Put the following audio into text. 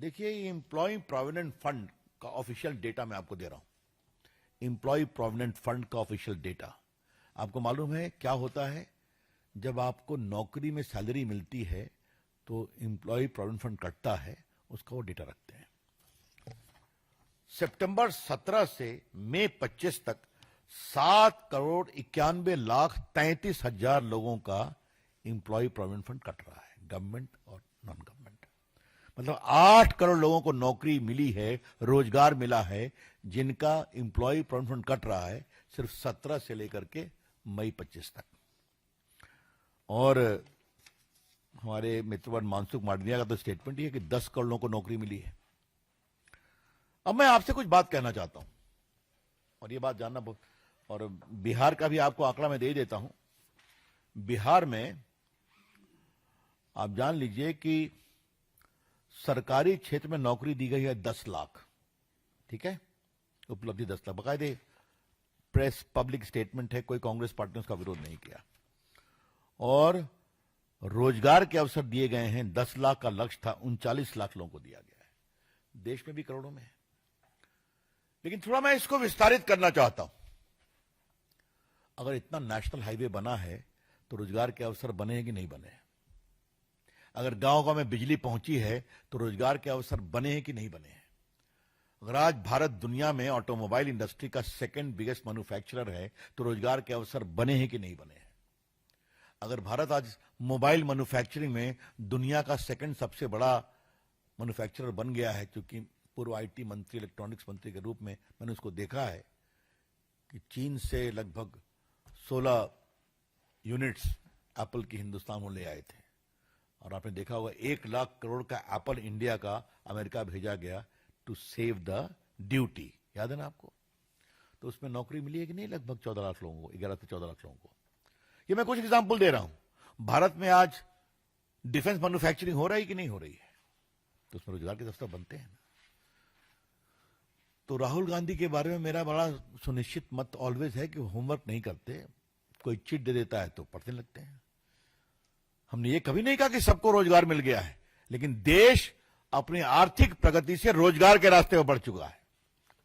देखिए, ये employ provident fund का ऑफिशियल डेटा मैं आपको दे रहा हूं। एम्प्लॉय प्रोविडेंट फंड का ऑफिशियल डेटा आपको मालूम है क्या होता है? जब आपको नौकरी में सैलरी मिलती है तो एम्प्लॉय प्रोविडेंट फंड कटता है, उसका वो डेटा रखते हैं। सितंबर 17 से मई 25 तक 7,91,33,000 लोगों का एम्प्लॉय प्रोविडेंट फंड कट रहा है, गवर्नमेंट और नॉन गवर्नमेंट। मतलब 8 करोड़ लोगों को नौकरी मिली है, रोजगार मिला है, जिनका एम्प्लॉय प्रोविडेंट फंड कट रहा है सिर्फ 17 से लेकर के मई 25 तक। और हमारे मित्रवन मानसुख मांडविया का तो स्टेटमेंट ही है कि 10 करोड़ लोगों को नौकरी मिली है। अब मैं आपसे कुछ बात कहना चाहता हूं, और ये बात जानना बहुत, और बिहार का भी आपको आंकड़ा मैं दे देता हूं। बिहार में आप जान लीजिए कि सरकारी क्षेत्र में नौकरी दी गई है 10 लाख, ठीक है, उपलब्धि 10 लाख, बाकायदे प्रेस पब्लिक स्टेटमेंट है, कोई कांग्रेस पार्टी ने उसका विरोध नहीं किया। और रोजगार के अवसर दिए गए हैं, 10 लाख का लक्ष्य था, 39 लाख लोगों को दिया गया है। देश में भी करोड़ों में है। लेकिन थोड़ा मैं इसको विस्तारित करना चाहता हूं। अगर इतना नेशनल हाईवे बना है तो रोजगार के अवसर बने हैं कि नहीं बने? अगर गांव-गांव में बिजली पहुंची है तो रोजगार के अवसर बने हैं कि नहीं बने हैं? अगर आज भारत दुनिया में ऑटोमोबाइल इंडस्ट्री का सेकंड बिगेस्ट मैन्युफैक्चरर है तो रोजगार के अवसर बने हैं कि नहीं बने हैं? अगर भारत आज मोबाइल मैन्युफैक्चरिंग में दुनिया का सेकंड सबसे बड़ा मैन्युफैक्चरर बन गया है, क्योंकि पूर्व आईटी मंत्री, इलेक्ट्रॉनिक्स मंत्री के रूप में मैंने उसको देखा है कि चीन से लगभग 16 यूनिट्स एप्पल की हिंदुस्तान में ले आए थे। और आपने देखा होगा 1 लाख करोड़ का एप्पल इंडिया का अमेरिका भेजा गया टू सेव द ड्यूटी, याद है ना आपको? तो उसमें नौकरी मिली है कि नहीं? लगभग 14 लाख लोगों को, 11 से 14 लाख लोगों को। ये मैं कुछ एग्जाम्पल दे रहा हूं। भारत में आज डिफेंस मैन्युफैक्चरिंग हो रही है कि नहीं हो रही है? तो उसमें रोजगार के अवसर बनते हैं ना। तो राहुल गांधी के बारे में मेरा बड़ा सुनिश्चित मत ऑलवेज है कि होमवर्क नहीं करते, कोई चिट दे देता है तो पढ़ने लगते हैं। हमने ये कभी नहीं कहा कि सबको रोजगार मिल गया है, लेकिन देश अपनी आर्थिक प्रगति से रोजगार के रास्ते पर बढ़ चुका है।